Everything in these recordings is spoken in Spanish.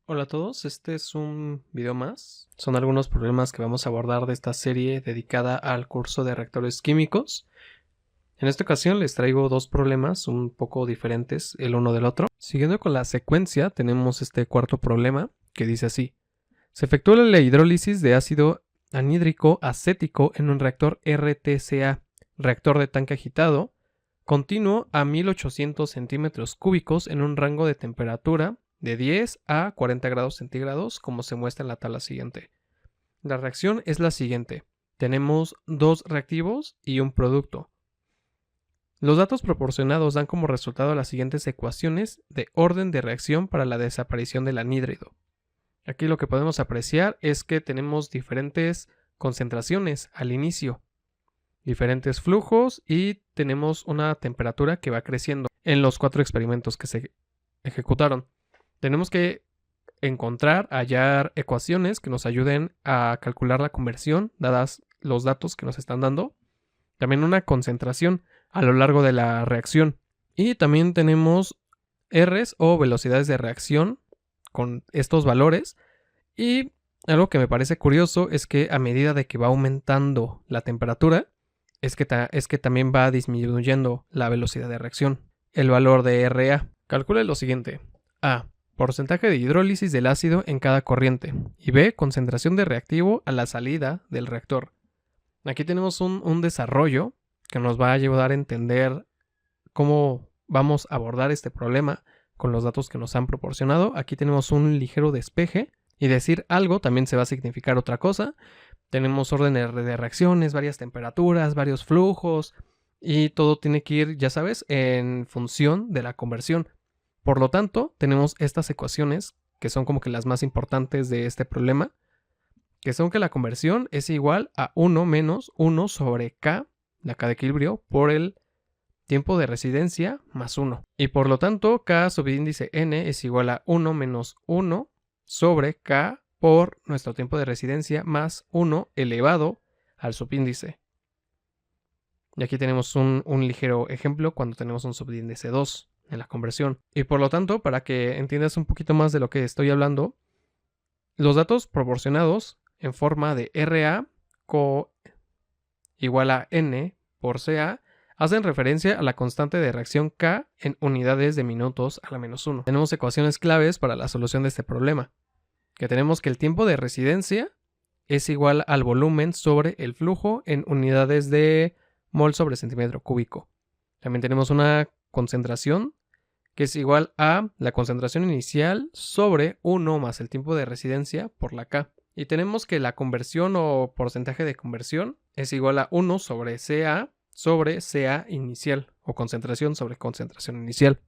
Hola a todos, este es un video más. Son algunos problemas que vamos a abordar de esta serie dedicada al curso de reactores químicos. En esta ocasión les traigo dos problemas un poco diferentes el uno del otro. Siguiendo con la secuencia, tenemos este cuarto problema que dice así. Se efectúa la hidrólisis de ácido anhídrico acético en un reactor RTCA, reactor de tanque agitado, continuo a 1800 centímetros cúbicos en un rango de temperatura de 10 a 40 grados centígrados, como se muestra en la tabla siguiente. La reacción es la siguiente. Tenemos dos reactivos y un producto. Los datos proporcionados dan como resultado las siguientes ecuaciones de orden de reacción para la desaparición del anhídrido. Aquí lo que podemos apreciar es que tenemos diferentes concentraciones al inicio, diferentes flujos y tenemos una temperatura que va creciendo en los 4 experimentos que se ejecutaron. Tenemos que hallar ecuaciones que nos ayuden a calcular la conversión, dadas los datos que nos están dando. También una concentración a lo largo de la reacción. Y también tenemos Rs o velocidades de reacción con estos valores. Y algo que me parece curioso es que a medida de que va aumentando la temperatura, es que también va disminuyendo la velocidad de reacción. El valor de Ra. Calcule lo siguiente. A. Porcentaje de hidrólisis del ácido en cada corriente. Y B. Concentración de reactivo a la salida del reactor. Aquí tenemos un desarrollo que nos va a ayudar a entender cómo vamos a abordar este problema con los datos que nos han proporcionado. Aquí tenemos un ligero despeje y decir algo también se va a significar otra cosa. Tenemos órdenes de reacciones, varias temperaturas, varios flujos y todo tiene que ir, ya sabes, en función de la conversión. Por lo tanto, tenemos estas ecuaciones que son como que las más importantes de este problema, que son que la conversión es igual a 1 menos 1 sobre K, la K de equilibrio, por el tiempo de residencia más 1. Y por lo tanto, K subíndice N es igual a 1 menos 1 sobre K por nuestro tiempo de residencia más 1 elevado al subíndice. Y aquí tenemos un ligero ejemplo cuando tenemos un subíndice 2 en la conversión. Y por lo tanto, para que entiendas un poquito más de lo que estoy hablando, los datos proporcionados en forma de RA igual a N por CA hacen referencia a la constante de reacción K en unidades de minutos a la menos 1. Tenemos ecuaciones claves para la solución de este problema, que tenemos que el tiempo de residencia es igual al volumen sobre el flujo en unidades de mol sobre centímetro cúbico. También tenemos una concentración que es igual a la concentración inicial sobre 1 más el tiempo de residencia por la K. Y tenemos que la conversión o porcentaje de conversión es igual a 1 sobre CA inicial o concentración sobre concentración inicial.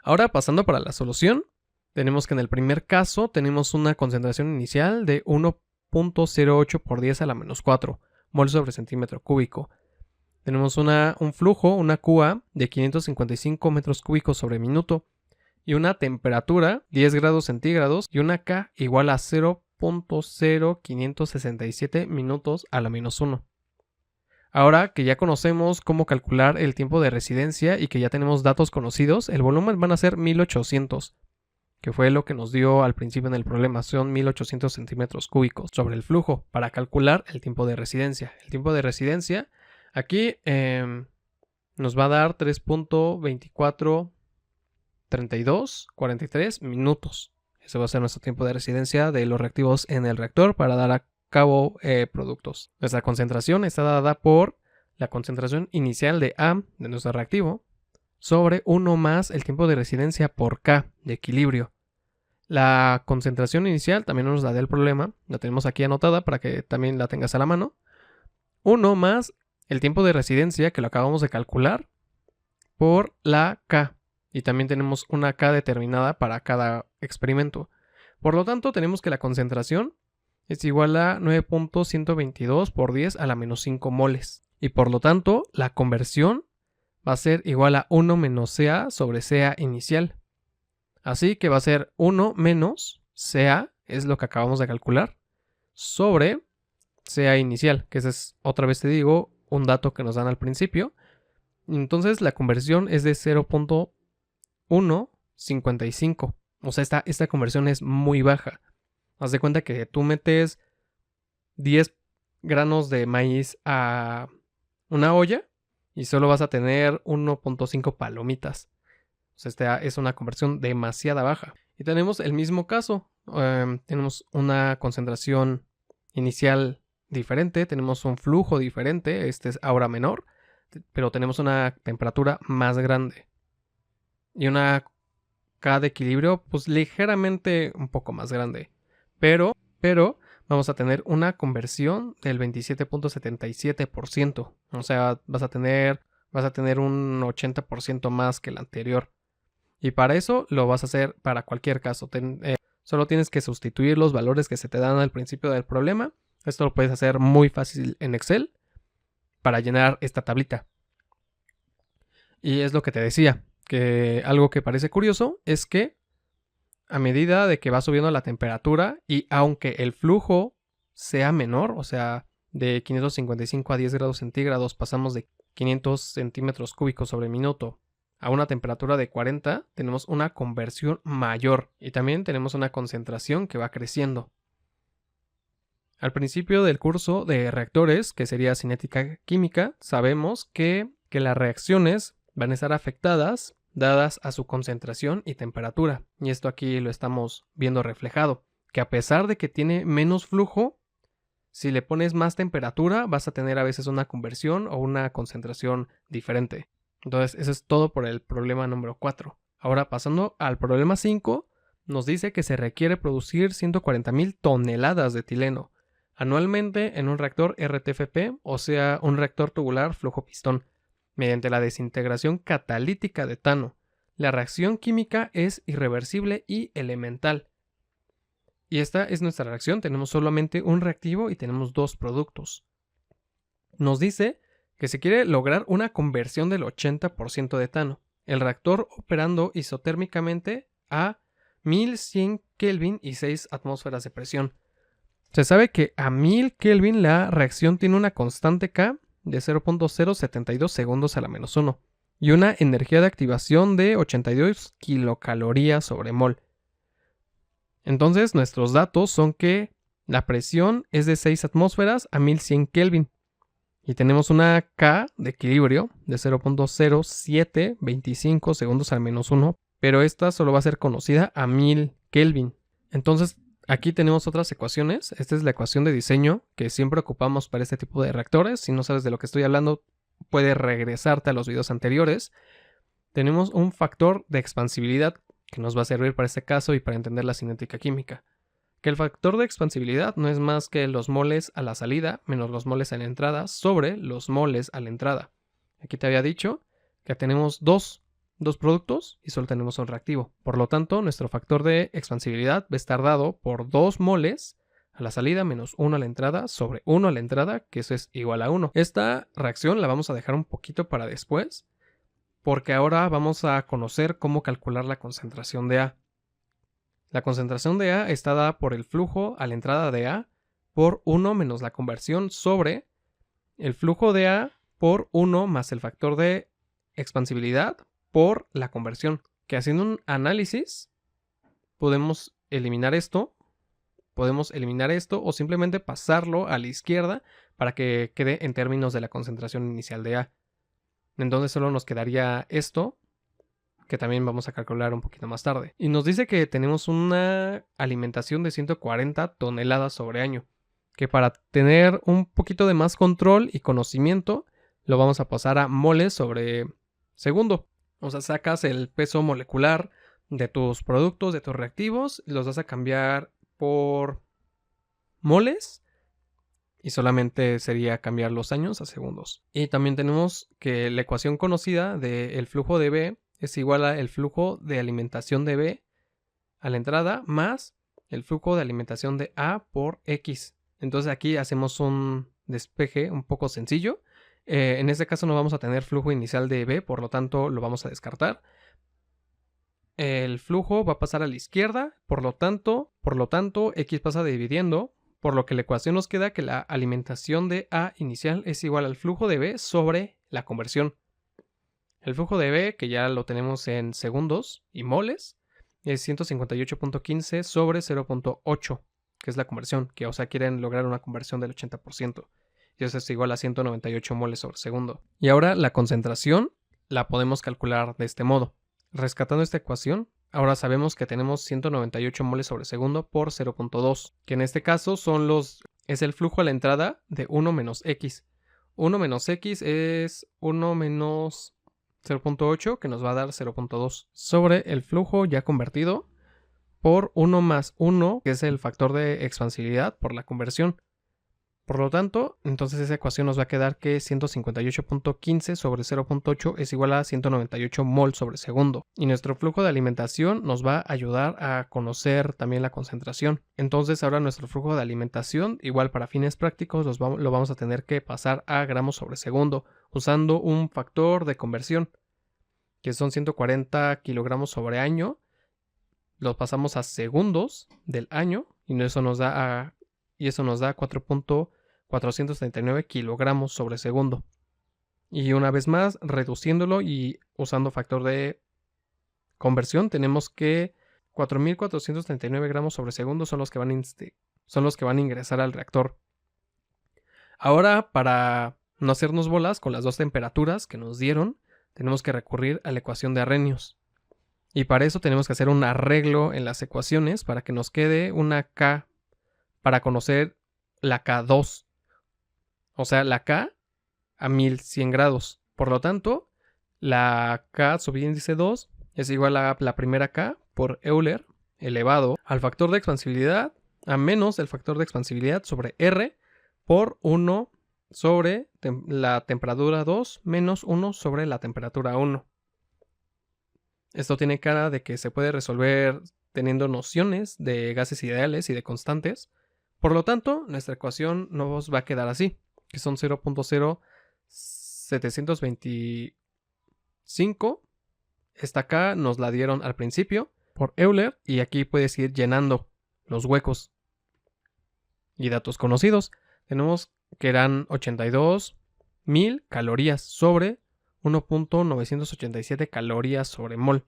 Ahora pasando para la solución, tenemos que en el primer caso tenemos una concentración inicial de 1.08 por 10 a la menos 4 mol sobre centímetro cúbico. Tenemos un flujo, una QA de 555 metros cúbicos sobre minuto y una temperatura 10 grados centígrados y una K igual a 0.0567 minutos a la menos 1. Ahora que ya conocemos cómo calcular el tiempo de residencia y que ya tenemos datos conocidos, el volumen van a ser 1800, que fue lo que nos dio al principio en el problema, son 1800 centímetros cúbicos sobre el flujo para calcular el tiempo de residencia. El tiempo de residencia aquí nos va a dar 3.243243 minutos. Ese va a ser nuestro tiempo de residencia de los reactivos en el reactor para dar a cabo productos. Nuestra concentración está dada por la concentración inicial de A de nuestro reactivo sobre 1 más el tiempo de residencia por K de equilibrio. La concentración inicial también nos la da el problema, la tenemos aquí anotada para que también la tengas a la mano. 1 más el tiempo de residencia que lo acabamos de calcular por la K. Y también tenemos una K determinada para cada experimento. Por lo tanto, tenemos que la concentración es igual a 9.122 por 10 a la menos 5 moles. Y por lo tanto, la conversión va a ser igual a 1 menos CA sobre CA inicial. Así que va a ser 1 menos CA, es lo que acabamos de calcular, sobre CA inicial, que ese es, otra vez te digo, un dato que nos dan al principio. Entonces la conversión es de 0.155 O sea, esta conversión es muy baja. Haz de cuenta que tú metes 10 granos de maíz a una olla y solo vas a tener 1.5 palomitas. O sea, esta es una conversión demasiado baja. Y tenemos el mismo caso. Tenemos una concentración inicial diferente, tenemos un flujo diferente, este es ahora menor, pero tenemos una temperatura más grande. Y una K de equilibrio, pues ligeramente un poco más grande. Pero vamos a tener una conversión del 27.77%. O sea, vas a tener un 80% más que el anterior. Y para eso lo vas a hacer para cualquier caso. Solo tienes que sustituir los valores que se te dan al principio del problema. Esto lo puedes hacer muy fácil en Excel para llenar esta tablita. Y es lo que te decía, que algo que parece curioso es que a medida de que va subiendo la temperatura y aunque el flujo sea menor, o sea, de 555 a 10 grados centígrados pasamos de 500 centímetros cúbicos sobre minuto a una temperatura de 40, tenemos una conversión mayor y también tenemos una concentración que va creciendo. Al principio del curso de reactores, que sería cinética química, sabemos que las reacciones van a estar afectadas dadas a su concentración y temperatura. Y esto aquí lo estamos viendo reflejado, que a pesar de que tiene menos flujo, si le pones más temperatura vas a tener a veces una conversión o una concentración diferente. Entonces eso es todo por el problema número 4. Ahora pasando al problema 5, nos dice que se requiere producir 140.000 toneladas de etileno anualmente en un reactor RTFP, o sea, un reactor tubular flujo pistón, mediante la desintegración catalítica de etano. La reacción química es irreversible y elemental. Y esta es nuestra reacción, tenemos solamente un reactivo y tenemos dos productos. Nos dice que se quiere lograr una conversión del 80% de etano. El reactor operando isotérmicamente a 1100 Kelvin y 6 atmósferas de presión. Se sabe que a 1000 Kelvin la reacción tiene una constante K de 0.072 segundos a la menos 1 y una energía de activación de 82 kilocalorías sobre mol. Entonces nuestros datos son que la presión es de 6 atmósferas a 1100 Kelvin y tenemos una K de equilibrio de 0.0725 segundos al menos 1, pero esta solo va a ser conocida a 1000 Kelvin. Entonces aquí tenemos otras ecuaciones. Esta es la ecuación de diseño que siempre ocupamos para este tipo de reactores. Si no sabes de lo que estoy hablando, puedes regresarte a los videos anteriores. Tenemos un factor de expansibilidad que nos va a servir para este caso y para entender la cinética química. Que el factor de expansibilidad no es más que los moles a la salida menos los moles a la entrada sobre los moles a la entrada. Aquí te había dicho que tenemos dos productos y solo tenemos un reactivo. Por lo tanto, nuestro factor de expansibilidad va a estar dado por 2 moles a la salida menos 1 a la entrada sobre 1 a la entrada, que eso es igual a 1. Esta reacción la vamos a dejar un poquito para después, porque ahora vamos a conocer cómo calcular la concentración de A. La concentración de A está dada por el flujo a la entrada de A por 1 menos la conversión sobre el flujo de A por 1 más el factor de expansibilidad por la conversión. Que haciendo un análisis podemos eliminar esto o simplemente pasarlo a la izquierda para que quede en términos de la concentración inicial de A. Entonces solo nos quedaría esto, que también vamos a calcular un poquito más tarde. Y nos dice que tenemos una alimentación de 140 toneladas sobre año, que para tener un poquito de más control y conocimiento lo vamos a pasar a moles sobre segundo. O sea, sacas el peso molecular de tus productos, de tus reactivos, y los vas a cambiar por moles y solamente sería cambiar los años a segundos. Y también tenemos que la ecuación conocida del flujo de B es igual al flujo de alimentación de B a la entrada más el flujo de alimentación de A por X. Entonces aquí hacemos un despeje un poco sencillo. En este caso no vamos a tener flujo inicial de B, por lo tanto lo vamos a descartar. El flujo va a pasar a la izquierda, por lo tanto X pasa dividiendo, por lo que la ecuación nos queda que la alimentación de A inicial es igual al flujo de B sobre la conversión. El flujo de B, que ya lo tenemos en segundos y moles, es 158.15 sobre 0.8, que es la conversión, que o sea quieren lograr una conversión del 80%. Y eso es igual a 198 moles sobre segundo. Y ahora la concentración la podemos calcular de este modo. Rescatando esta ecuación, ahora sabemos que tenemos 198 moles sobre segundo por 0.2, que en este caso es el flujo a la entrada de 1 menos x. 1 menos x es 1 menos 0.8, que nos va a dar 0.2, sobre el flujo ya convertido por 1 más 1, que es el factor de expansibilidad por la conversión. Por lo tanto, entonces esa ecuación nos va a quedar que 158.15 sobre 0.8 es igual a 198 mol sobre segundo. Y nuestro flujo de alimentación nos va a ayudar a conocer también la concentración. Entonces ahora nuestro flujo de alimentación, igual para fines prácticos, lo vamos a tener que pasar a gramos sobre segundo, usando un factor de conversión, que son 140 kilogramos sobre año. Lo pasamos a segundos del año y eso nos da 4.439 kilogramos sobre segundo. Y una vez más, reduciéndolo y usando factor de conversión, tenemos que 4.439 gramos sobre segundo son los que van a ingresar al reactor. Ahora, para no hacernos bolas con las dos temperaturas que nos dieron, tenemos que recurrir a la ecuación de Arrhenius. Y para eso tenemos que hacer un arreglo en las ecuaciones para que nos quede una K para conocer la K2. O sea, la K a 1100 grados. Por lo tanto, la K subíndice 2 es igual a la primera K por Euler elevado al factor de expansibilidad a menos el factor de expansibilidad sobre R por 1 sobre la temperatura 2 menos 1 sobre la temperatura 1. Esto tiene cara de que se puede resolver teniendo nociones de gases ideales y de constantes. Por lo tanto, nuestra ecuación nos va a quedar así, que son 0.0725. Esta K nos la dieron al principio por Euler y aquí puedes ir llenando los huecos. Y datos conocidos, tenemos que eran 82.000 calorías sobre 1.987 calorías sobre mol.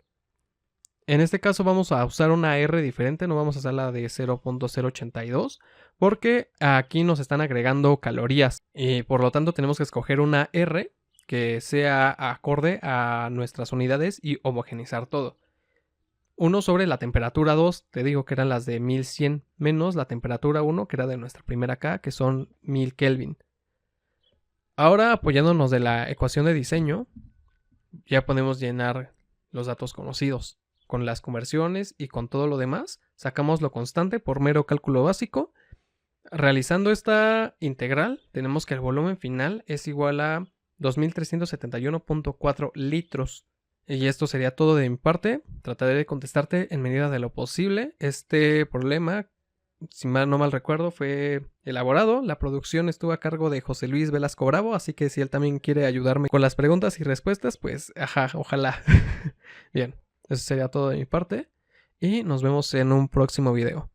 En este caso vamos a usar una R diferente, no vamos a usar la de 0.082 porque aquí nos están agregando calorías y por lo tanto tenemos que escoger una R que sea acorde a nuestras unidades y homogeneizar todo. 1 sobre la temperatura 2, te digo que eran las de 1100 menos la temperatura 1 que era de nuestra primera K, que son 1000 Kelvin. Ahora, apoyándonos de la ecuación de diseño, ya podemos llenar los datos conocidos. Con las conversiones y con todo lo demás, sacamos lo constante por mero cálculo básico. Realizando esta integral, tenemos que el volumen final es igual a 2371.4 litros. Y esto sería todo de mi parte. Trataré de contestarte en medida de lo posible. Este problema, si no mal recuerdo, fue elaborado. La producción estuvo a cargo de José Luis Velasco Bravo, así que si él también quiere ayudarme con las preguntas y respuestas, pues ojalá. Bien, eso sería todo de mi parte y nos vemos en un próximo video.